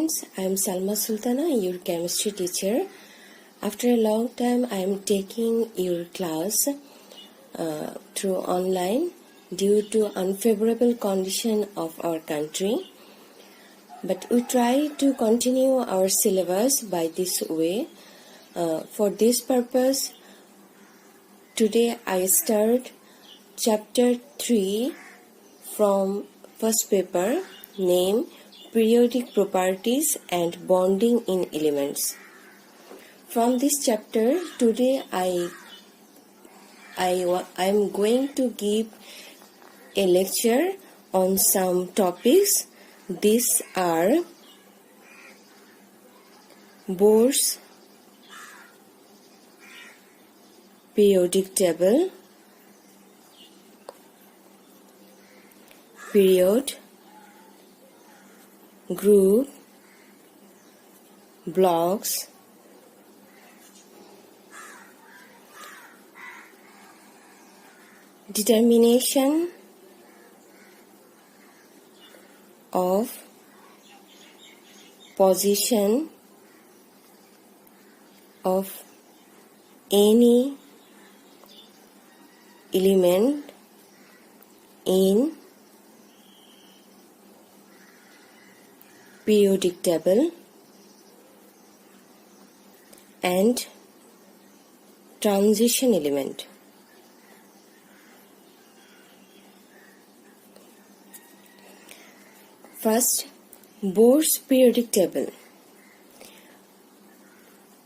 friends, I am Salma Sultana, your chemistry teacher. After a long time, I am taking your class through online due to unfavorable condition of our country. But we try to continue our syllabus by this way. For this purpose, today I start Chapter 3 from first paper, name Periodic Properties and Bonding in Elements. From this chapter, today I am going to give a lecture on some topics. These are Bohr's periodic table, period, group, blocks, determination of position of any element in periodic table, and transition element. First, Bohr's periodic table.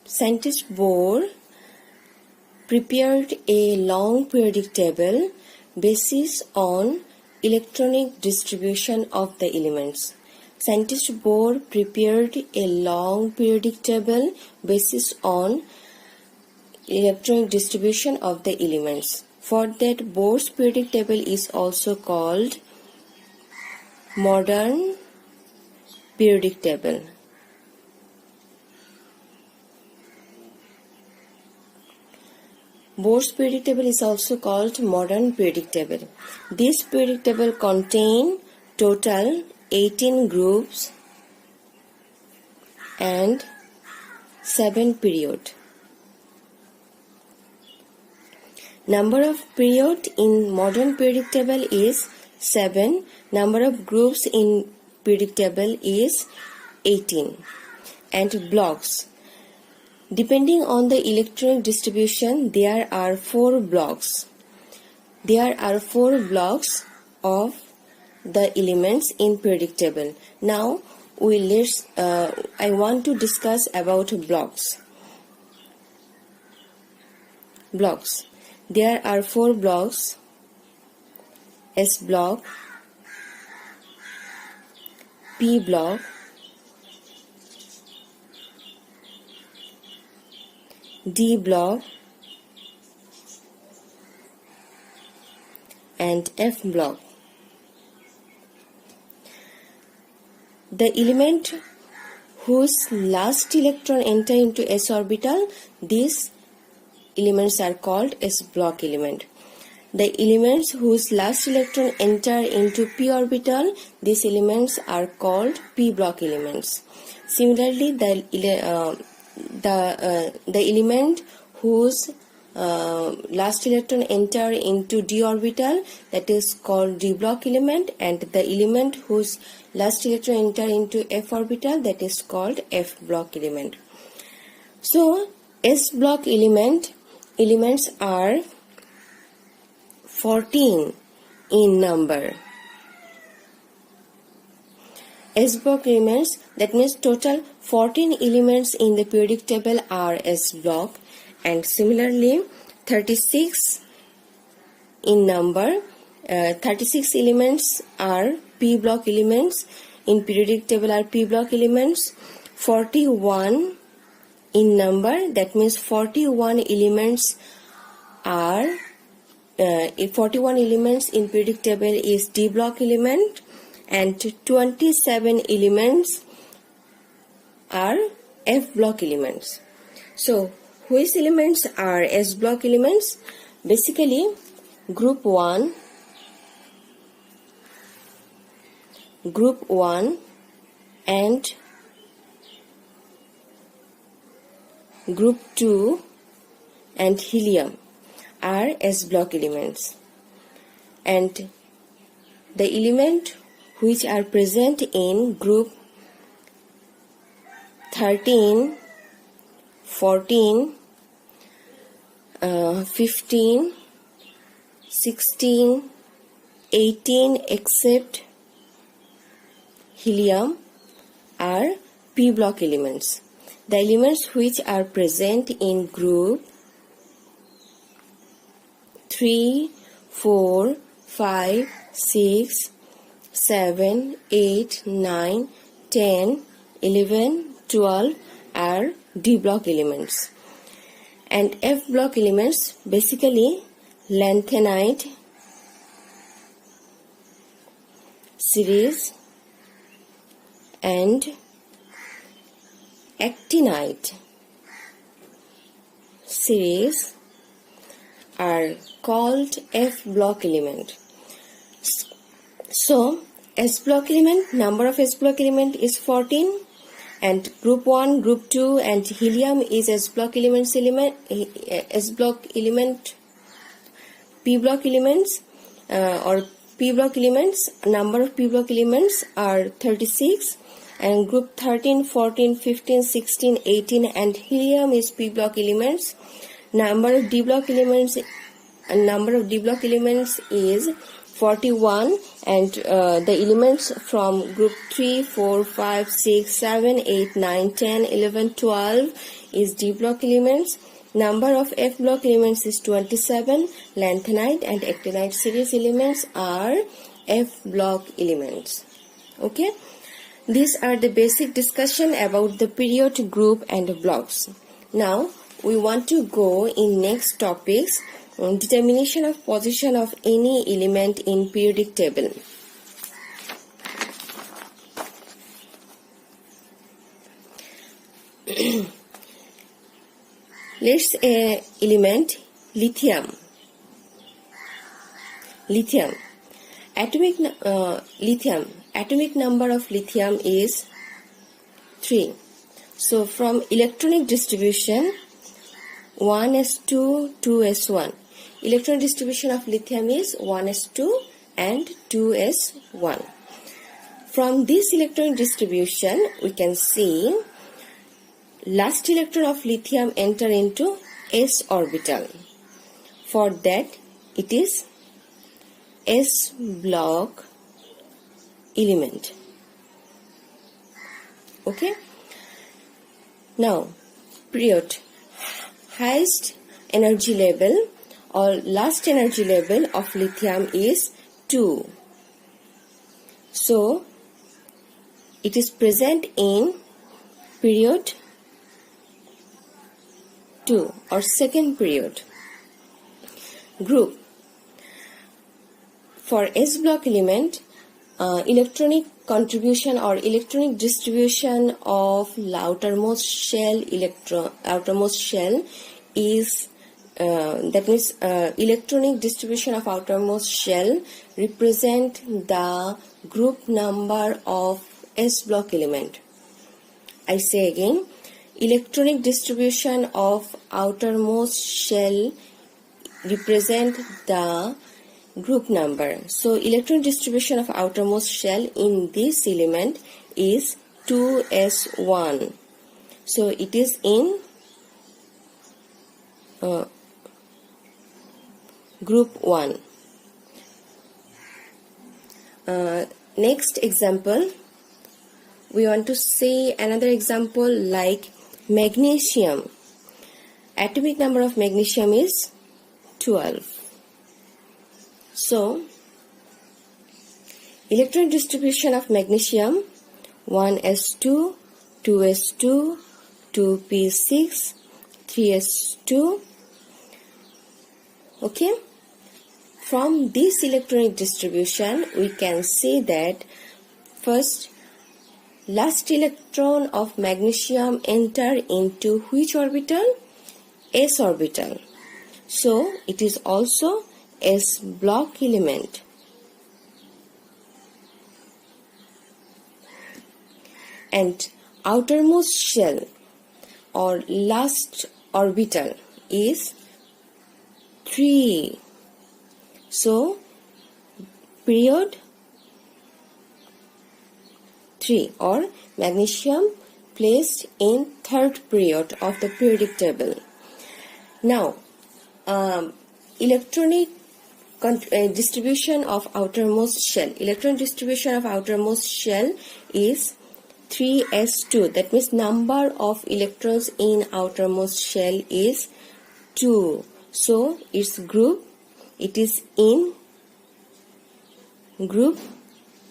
Scientist Bohr prepared a long periodic table based on electronic distribution of the elements. Scientist Bohr prepared a long periodic table based on electronic distribution of the elements. For that, Bohr's periodic table is also called modern periodic table. Bohr's periodic table is also called modern periodic table. This periodic table contains total 18 groups and 7 periods. Number of periods in modern periodic table is 7. Number of groups in periodic table is 18. And blocks. Depending on the electronic distribution, there are 4 blocks. There are 4 blocks of the elements in periodic table. Now I want to discuss about blocks. Blocks. There are 4 blocks: S block, P block, D block, and F block. The element whose last electron enter into s orbital, these elements are called s block element. The elements whose last electron enter into p orbital, these elements are called p block elements. Similarly, the element whose last electron enter into d orbital, that is called d block element, and the element whose last electron enter into f orbital, that is called f block element. So s block elements are 14 in number. S block elements, that means total 14 elements in the periodic table are S block, and similarly 36 in number. 36 elements are P block elements in periodic table are P block elements. 41 in number, that means 41 elements are 41 elements in periodic table is D block element, and 27 elements are F block elements. So which elements are S block elements? Basically, group 1 and group 2 and helium are s block elements, and the element which are present in group 13, 14, 15, 16, 18 except helium are p block elements. The elements which are present in group 3, 4, 5, 6, 7, 8, 9, 10, 11, 12 are D block elements. And F block elements basically lanthanide series and actinide series are called F block element. So S block element, number of S block element is 14, and group 1, group 2 and helium is S block elements S block element P block elements or P block elements. Number of P block elements are 36, and group 13, 14, 15, 16, 18 and helium is P block elements. Number of D block elements is 41, and the elements from group 3, 4, 5, 6, 7, 8, 9, 10, 11, 12 is D block elements. Number of F block elements is 27. Lanthanide and actinide series elements are F block elements. Okay, these are the basic discussion about the period, group and blocks. Now we want to go in next topics. Determination of position of any element in periodic table. Let's element lithium. Atomic number of lithium is 3. So from electronic distribution 1s2 2s1. Electron distribution of lithium is 1s2 and 2s1. From this electron distribution, we can see last electron of lithium enter into s orbital. For that, it is s block element. Okay. Now, period. Highest energy level or last energy level of lithium is 2. So, it is present in period 2 or second period. Group. For S block element, electronic contribution or electronic distribution of outermost shell is that means electronic distribution of outermost shell represent the group number of S block element. I say again, electronic distribution of outermost shell represent the group number. So electron distribution of outermost shell in this element is 2s1. So it is in group 1. Next example, we want to say another example like magnesium. Atomic number of magnesium is 12. So, electron distribution of magnesium 1s2, 2s2, 2p6, 3s2. Okay. From this electronic distribution, we can say that first, last electron of magnesium enter into which orbital? S orbital. So, it is also S block element. And outermost shell or last orbital is 3. So period 3, or magnesium placed in third period of the periodic table. Now, electronic distribution of outermost shell. Electron distribution of outermost shell is 3s2. That means number of electrons in outermost shell is 2. So its group, it is in group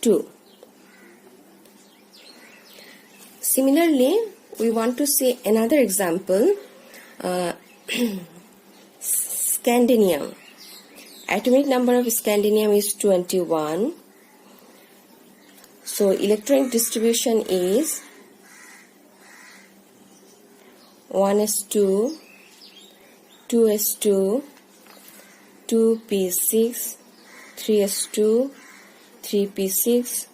2. Similarly, we want to see another example. Scandium. Atomic number of scandium is 21. So electronic distribution is 1s2, 2s2, 2p6, 3s2, 3p6,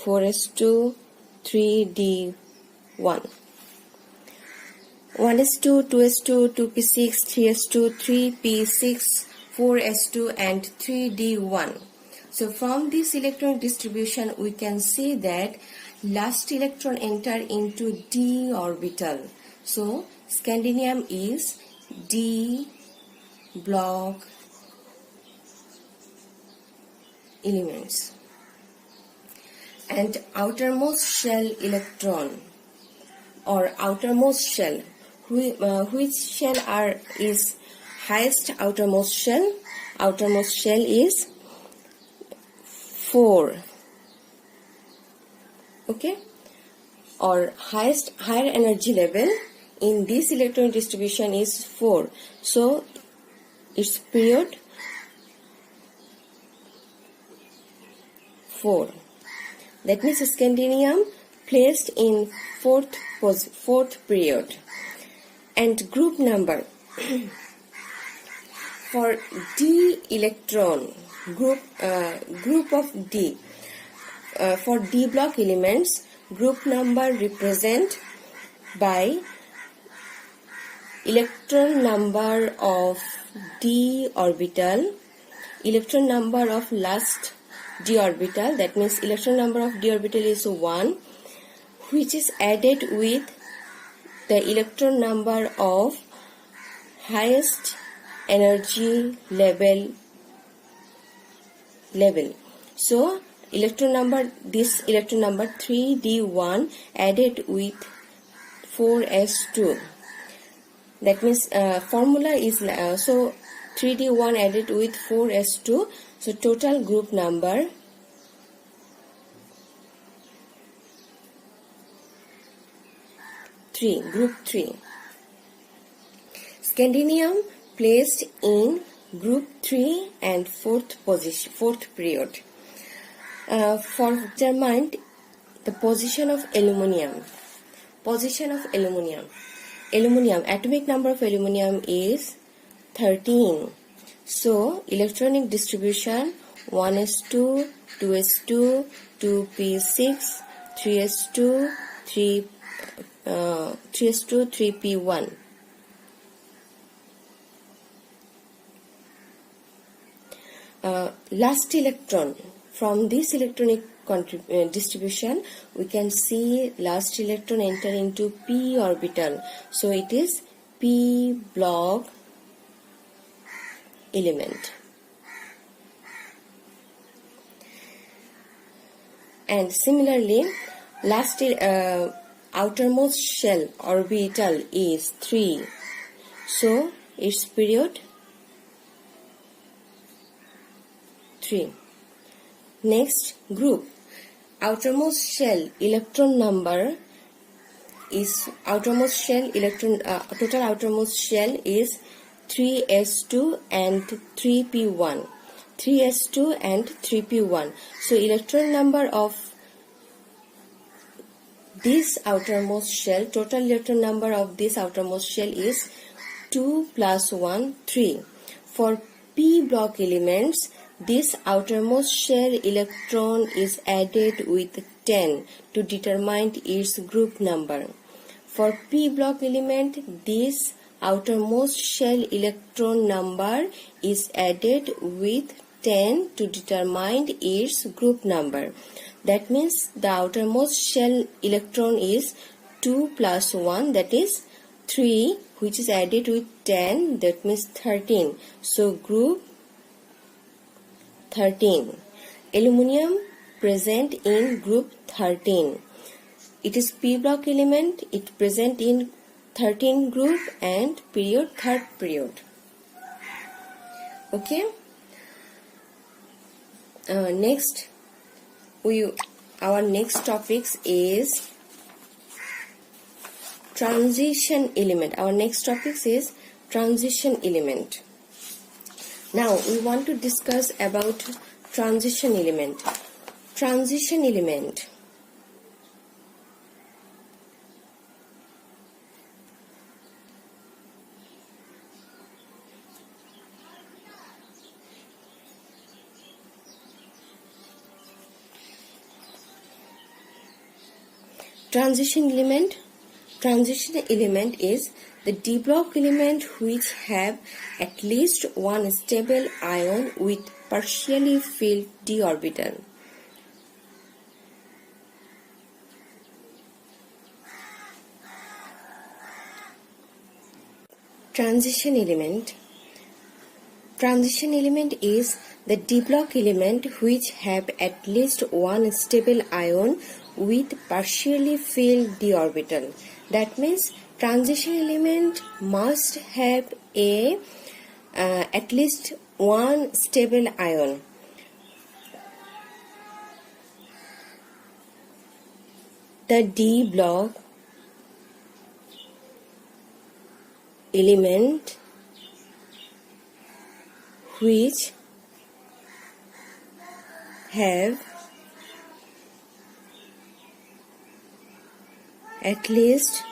4s2, 3d1. 1s2, 2s2, 2p6, 3s2, 3p6, 4s2 and 3d1. So from this electron distribution we can see that last electron enter into d orbital. So scandium is d block elements. And outermost shell electron or outermost shell, which shell is highest outermost shell? Outermost shell is 4. Okay, or higher energy level in this electron distribution is 4. So its period 4. That means scandium placed in fourth period. And group number for d electron group of d, for d block elements, group number represent by electron number of d orbital, electron number of last d orbital. That means electron number of d orbital is 1, which is added with the electron number of highest energy level. So electron number, this electron number 3d1 added with 4s2. That means formula is so 3d1 added with 4s2. So total group number group 3. Scandium placed in group 3 and fourth period. For determined the position of aluminium. Aluminium, atomic number of aluminium is 13. So electronic distribution 1s2, 2s2, 2p6, 3s2, 3p1. Last electron. From this electronic distribution we can see last electron enter into p orbital. So it is p block element. And similarly, last outermost shell orbital is 3. So its period 3. Next group, outermost shell electron number is total outermost shell is 3s2 and 3p1. 3s2 and 3p1. So electron number of this outermost shell, total electron number of this outermost shell is 2 plus 1, 3. For p block elements, this outermost shell electron is added with 10 to determine its group number. For p block element, this outermost shell electron number is added with 10 to determine its group number. That means the outermost shell electron is 2 plus 1, that is 3, which is added with 10, that means 13. So group 13. Aluminium present in group 13. It is p block element. It present in 13 group and period third period. Okay. Next, our next topics is transition element. Our next topics is transition element. Now we want to discuss about transition element. Transition element. Transition element is the d block element which have at least one stable ion with partially filled d orbital. Transition element is the d block element which have at least one stable ion with partially filled d orbital. That means transition element must have at least one stable ion. The d block element which have at least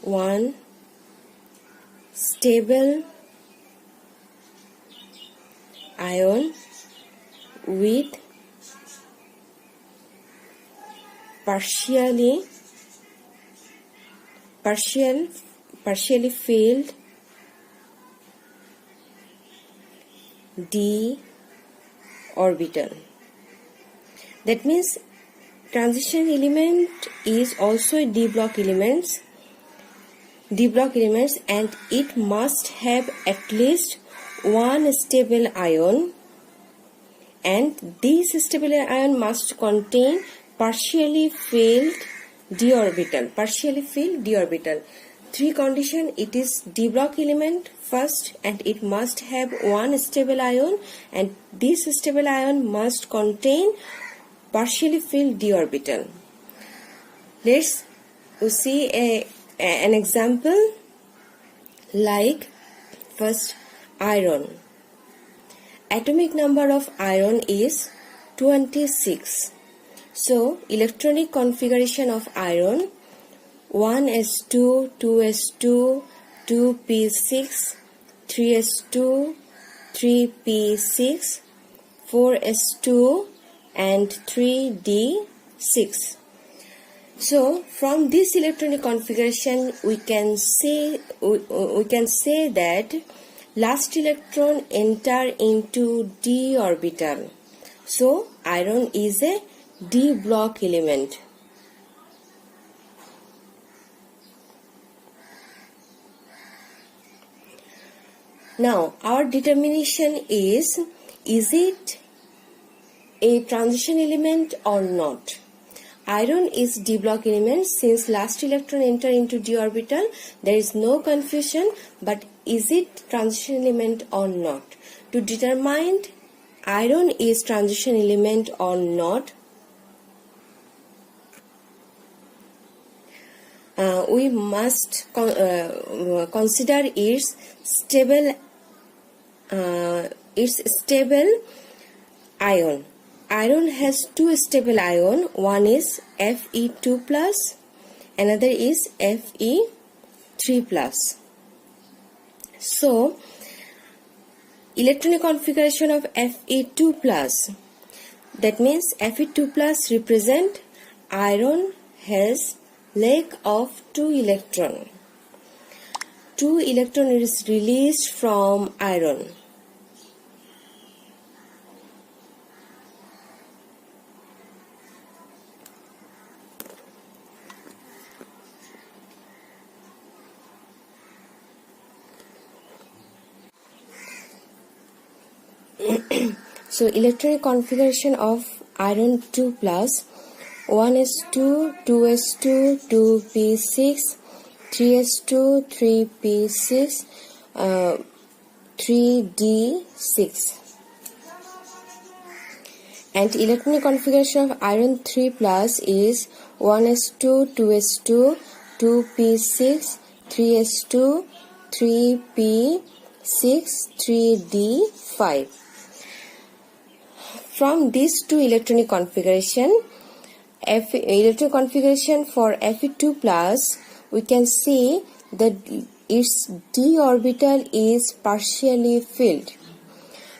one stable ion with partially filled d orbital. That means transition element is also a d block elements and it must have at least one stable ion, and this stable ion must contain partially filled d orbital. Three condition: it is d block element first, and it must have one stable ion, and this stable ion must contain partially filled d orbital. Let's see an example, like first iron. Atomic number of iron is 26. So electronic configuration of iron: 1s2, 2s2, 2p6, 3s2, 3p6, 4s2 and 3d6. So from this electronic configuration we can say that last electron enter into d orbital. So iron is a d block element. Now our determination is it a transition element or not? Iron is d block element. Since last electron enter into d orbital, there is no confusion, but is it transition element or not? To determine iron is transition element or not, we must consider its stable ion. Iron has two stable ion. One is Fe2 plus, another is Fe3 plus. So electronic configuration of Fe2 plus, that means Fe2 plus represent iron has lack of 2 electron. 2 electron is released from iron. So electronic configuration of iron 2 plus 1s2, 2s2, 2p6, 3s2, 3p6, 3d6. And electronic configuration of iron 3 plus is 1s2, 2s2, 2p6, 3s2, 3p6, 3d5. From these two electronic configuration, electronic configuration for Fe2 plus, we can see that its d orbital is partially filled.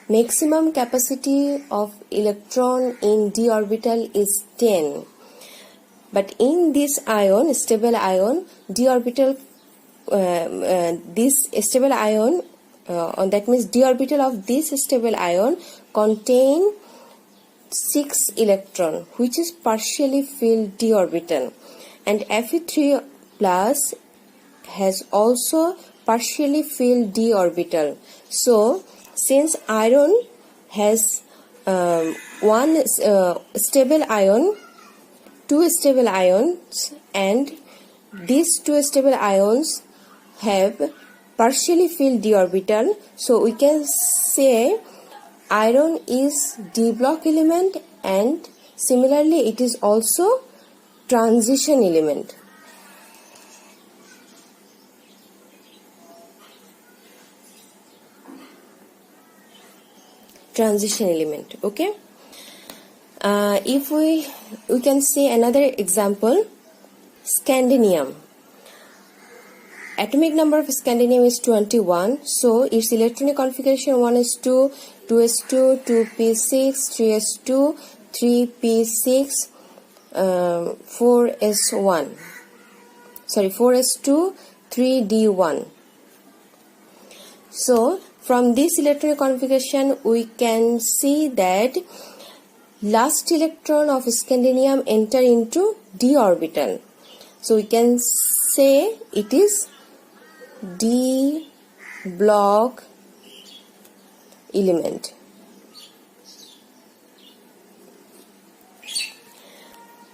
Maximum capacity of electron in d orbital is 10. But in this ion, stable ion, d orbital, this stable ion, that means d orbital of this stable ion contain 6 electron, which is partially filled d orbital, and Fe3 plus has also partially filled d orbital. So since iron has one stable ion, 2 stable ions, and these 2 stable ions have partially filled d orbital, so we can say iron is d block element, and similarly it is also transition element. Transition element. Okay. If we can say another example, scandium. Atomic number of scandium is 21, so its electronic configuration 1s2, 2s2, 2p6, 3s2, 3p6, 4s1. Sorry, 4s2, 3d1. So from this electronic configuration, we can see that last electron of scandium enter into d orbital. So we can say it is d block element.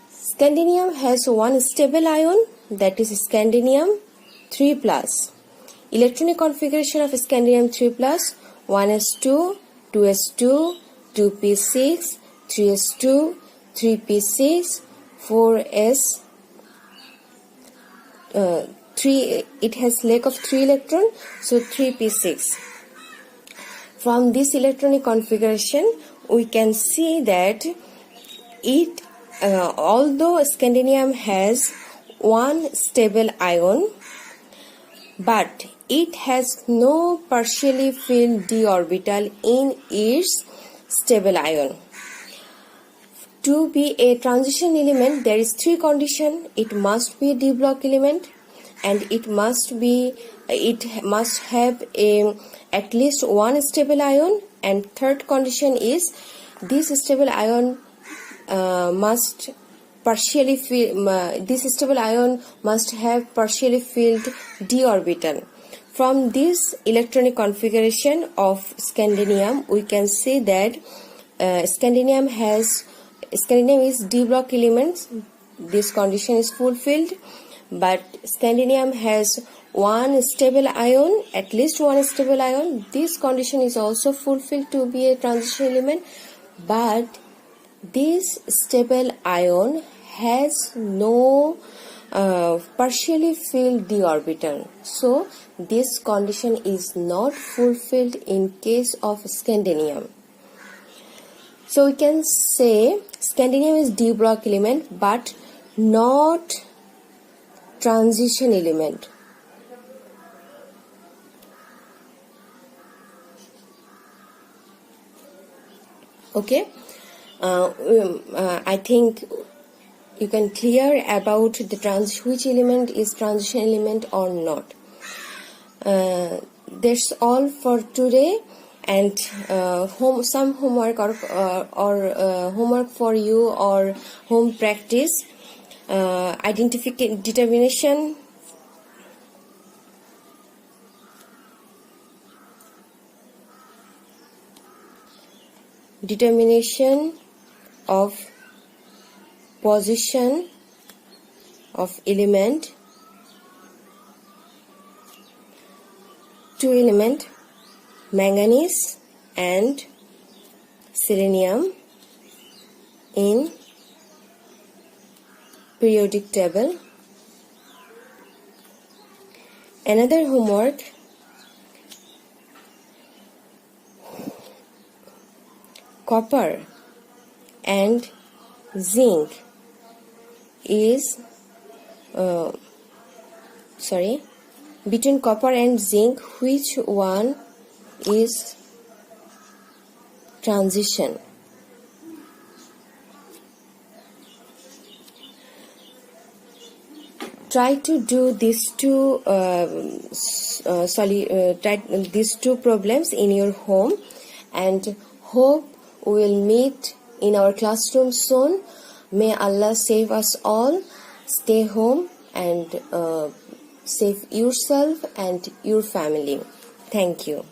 Scandium has one stable ion, that is scandium 3 plus. Electronic configuration of scandium 3 plus 1s2, 2s2, 2p6, 3s2, 3p6, 4s 3. It has lack of 3 electron, so 3p6. From this electronic configuration, we can see that it, although scandium has one stable ion, but it has no partially filled d orbital in its stable ion. To be a transition element, there is 3 conditions. It must be a d block element, and it must have at least one stable ion, and third condition is this stable ion must have partially filled d orbital. From this electronic configuration of scandium, we can say that scandium is d block element. This condition is fulfilled. But scandium has one stable ion, at least one stable ion. This condition is also fulfilled to be a transition element, but this stable ion has no partially filled d orbital. So this condition is not fulfilled in case of scandium. So we can say scandium is d block element, but not transition element. Okay. I think you can clear about the which element is transition element or not. That's all for today, and some homework or homework for you, or home practice. Determination of position of element, two element manganese and selenium in periodic table. Another homework, copper and zinc is between copper and zinc, which one is transition? Try to do these two these two problems in your home, and hope we will meet in our classroom soon. May Allah save us all. Stay home and save yourself and your family. Thank you.